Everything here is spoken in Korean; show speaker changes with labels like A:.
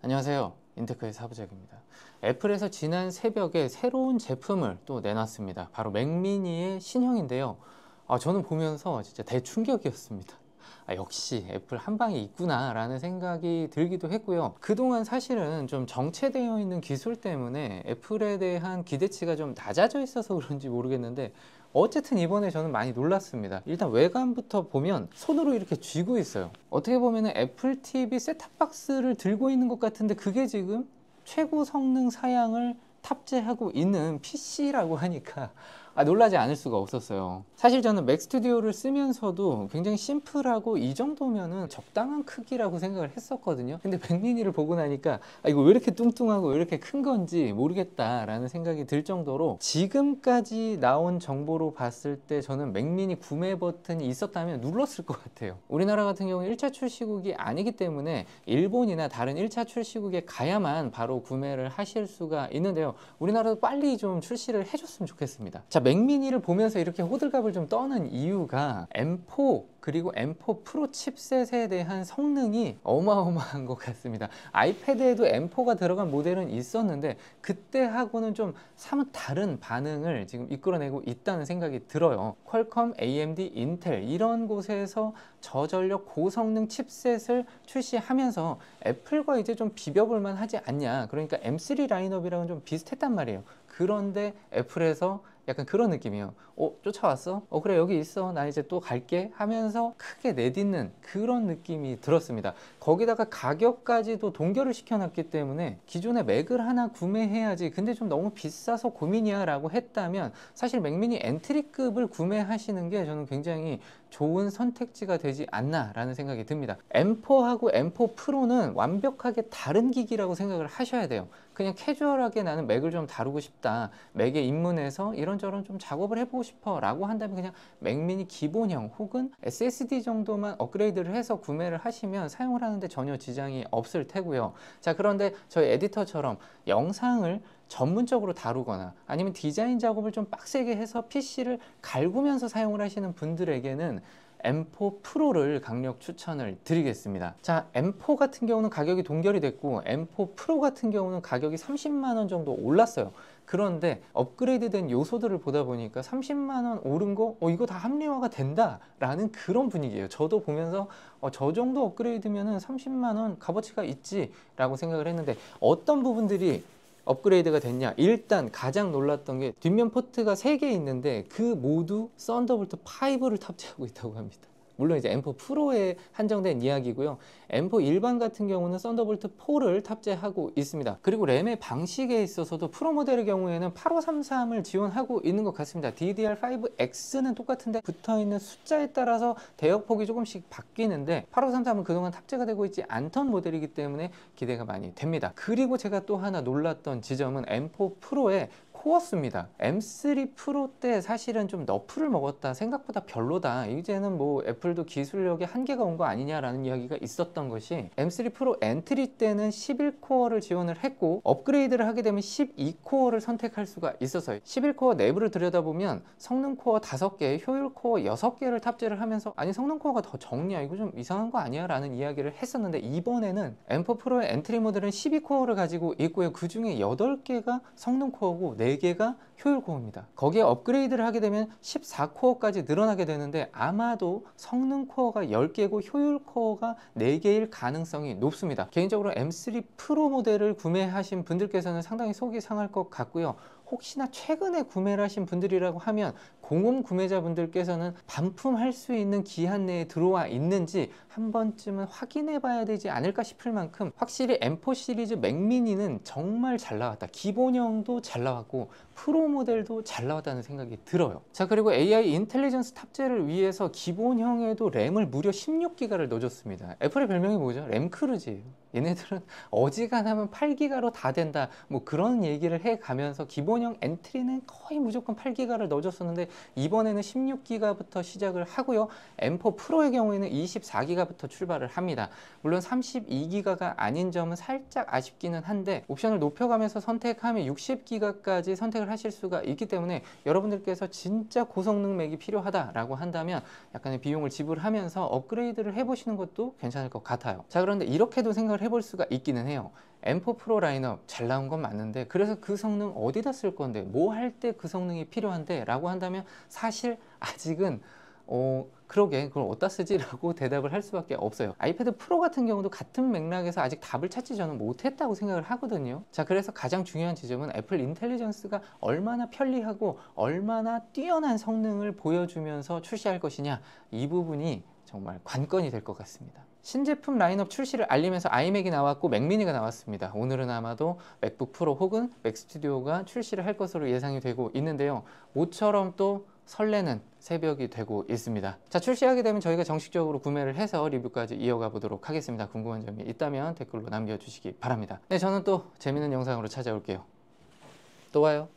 A: 안녕하세요. 인테크의 사부작입니다. 애플에서 지난 새벽에 새로운 제품을 또 내놨습니다. 바로 맥미니의 신형인데요. 저는 보면서 진짜 대충격이었습니다. 역시 애플 한 방에 있구나 라는 생각이 들기도 했고요. 그동안 사실은 좀 정체되어 있는 기술 때문에 애플에 대한 기대치가 좀 낮아져 있어서 그런지 모르겠는데, 어쨌든 이번에 저는 많이 놀랐습니다. 일단 외관부터 보면 손으로 이렇게 쥐고 있어요. 어떻게 보면 애플 TV 셋탑박스를 들고 있는 것 같은데, 그게 지금 최고 성능 사양을 탑재하고 있는 PC라고 하니까 놀라지 않을 수가 없었어요. 사실 저는 맥 스튜디오를 쓰면서도 굉장히 심플하고 이 정도면은 적당한 크기라고 생각을 했었거든요. 근데 맥미니를 보고 나니까 이거 왜 이렇게 뚱뚱하고 왜 이렇게 큰 건지 모르겠다라는 생각이 들 정도로, 지금까지 나온 정보로 봤을 때 저는 맥미니 구매 버튼이 있었다면 눌렀을 것 같아요. 우리나라 같은 경우는 1차 출시국이 아니기 때문에 일본이나 다른 1차 출시국에 가야만 바로 구매를 하실 수가 있는데요. 우리나라도 빨리 좀 출시를 해줬으면 좋겠습니다. 자, 맥미니를 보면서 이렇게 호들갑을 좀 떠는 이유가 M4 그리고 M4 프로 칩셋에 대한 성능이 어마어마한 것 같습니다. 아이패드에도 M4가 들어간 모델은 있었는데 그때하고는 좀 사뭇 다른 반응을 지금 이끌어내고 있다는 생각이 들어요. 퀄컴, AMD, 인텔 이런 곳에서 저전력 고성능 칩셋을 출시하면서 애플과 이제 좀 비벼볼 만하지 않냐, 그러니까 M3 라인업이랑은 좀 비슷했단 말이에요. 그런데 애플에서 약간 그런 느낌이에요. 쫓아왔어? 그래, 여기 있어. 나 이제 또 갈게 하면서 크게 내딛는 그런 느낌이 들었습니다. 거기다가 가격까지도 동결을 시켜놨기 때문에 기존에 맥을 하나 구매해야지, 근데 좀 너무 비싸서 고민이야 라고 했다면 사실 맥미니 엔트리급을 구매하시는 게 저는 굉장히 좋은 선택지가 되지 않나 라는 생각이 듭니다. M4하고 M4 프로는 완벽하게 다른 기기라고 생각을 하셔야 돼요. 그냥 캐주얼하게 나는 맥을 좀 다루고 싶다, 맥에 입문해서 이런저런 좀 작업을 해보고 싶어 라고 한다면 그냥 맥미니 기본형 혹은 SSD 정도만 업그레이드를 해서 구매를 하시면 사용을 하는데 전혀 지장이 없을 테고요. 자, 그런데 저희 에디터처럼 영상을 전문적으로 다루거나 아니면 디자인 작업을 좀 빡세게 해서 PC를 갈구면서 사용을 하시는 분들에게는 M4 프로를 강력 추천을 드리겠습니다. 자, M4 같은 경우는 가격이 동결이 됐고 M4 프로 같은 경우는 가격이 30만 원 정도 올랐어요. 그런데 업그레이드된 요소들을 보다 보니까 30만 원 오른 거 이거 다 합리화가 된다 라는 그런 분위기예요. 저도 보면서 저 정도 업그레이드면은 30만 원 값어치가 있지 라고 생각을 했는데, 어떤 부분들이 업그레이드가 됐냐? 일단 가장 놀랐던 게 뒷면 포트가 3개 있는데 그 모두 썬더볼트 5를 탑재하고 있다고 합니다. 물론 이제 M4 프로에 한정된 이야기고요. M4 일반 같은 경우는 썬더볼트 4를 탑재하고 있습니다. 그리고 램의 방식에 있어서도 프로 모델의 경우에는 8533을 지원하고 있는 것 같습니다. DDR5X는 똑같은데 붙어있는 숫자에 따라서 대역폭이 조금씩 바뀌는데 8533은 그동안 탑재가 되고 있지 않던 모델이기 때문에 기대가 많이 됩니다. 그리고 제가 또 하나 놀랐던 지점은 M4 프로의 코어수입니다. M3 프로 때 사실은 좀 너프를 먹었다, 생각보다 별로다, 이제는 뭐 애플도 기술력에 한계가 온 거 아니냐라는 이야기가 있었던 것이, M3 프로 엔트리 때는 11코어를 지원을 했고 업그레이드를 하게 되면 12코어를 선택할 수가 있었어요. 11코어 내부를 들여다보면 성능 코어 5개, 효율 코어 6개를 탑재를 하면서 아니 성능 코어가 더 적냐, 이거 좀 이상한 거 아니야 라는 이야기를 했었는데, 이번에는 M4 프로의 엔트리 모델은 12코어를 가지고 있고요. 그 중에 8개가 성능 코어고 4개가 효율 코어입니다. 거기에 업그레이드를 하게 되면 14코어까지 늘어나게 되는데 아마도 성능 코어가 10개고 효율 코어가 4개일 가능성이 높습니다. 개인적으로 M3 프로 모델을 구매하신 분들께서는 상당히 속이 상할 것 같고요. 혹시나 최근에 구매를 하신 분들이라고 하면 공홈 구매자분들께서는 반품할 수 있는 기한 내에 들어와 있는지 한 번쯤은 확인해 봐야 되지 않을까 싶을 만큼 확실히 M4 시리즈 맥미니는 정말 잘 나왔다. 기본형도 잘 나왔고 프로 모델도 잘 나왔다는 생각이 들어요. 자, 그리고 AI 인텔리전스 탑재를 위해서 기본형에도 램을 무려 16기가를 넣어줬습니다. 애플의 별명이 뭐죠? 램크루즈예요. 얘네들은 어지간하면 8기가로 다 된다, 뭐 그런 얘기를 해가면서 기본형 엔트리는 거의 무조건 8기가를 넣어줬었는데 이번에는 16기가부터 시작을 하고요. M4 프로의 경우에는 24기가부터 출발을 합니다. 물론 32기가가 아닌 점은 살짝 아쉽기는 한데 옵션을 높여가면서 선택하면 60기가까지 선택을 하실 수가 있기 때문에 여러분들께서 진짜 고성능 맥이 필요하다라고 한다면 약간의 비용을 지불하면서 업그레이드를 해보시는 것도 괜찮을 것 같아요. 자, 그런데 이렇게도 생각을 해볼 수가 있기는 해요. M4 프로 라인업 잘 나온 건 맞는데 그래서 그 성능 어디다 쓸 건데 뭐 할 때 그 성능이 필요한데 라고 한다면 사실 아직은 그러게 그걸 어디다 쓰지? 라고 대답을 할 수밖에 없어요. 아이패드 프로 같은 경우도 같은 맥락에서 아직 답을 찾지 저는 못했다고 생각을 하거든요. 자, 그래서 가장 중요한 지점은 애플 인텔리전스가 얼마나 편리하고 얼마나 뛰어난 성능을 보여주면서 출시할 것이냐, 이 부분이 정말 관건이 될 것 같습니다. 신제품 라인업 출시를 알리면서 아이맥이 나왔고 맥미니가 나왔습니다. 오늘은 아마도 맥북 프로 혹은 맥스튜디오가 출시를 할 것으로 예상이 되고 있는데요. 모처럼 또 설레는 새벽이 되고 있습니다. 자, 출시하게 되면 저희가 정식적으로 구매를 해서 리뷰까지 이어가 보도록 하겠습니다. 궁금한 점이 있다면 댓글로 남겨주시기 바랍니다. 네, 저는 또 재밌는 영상으로 찾아올게요. 또 와요.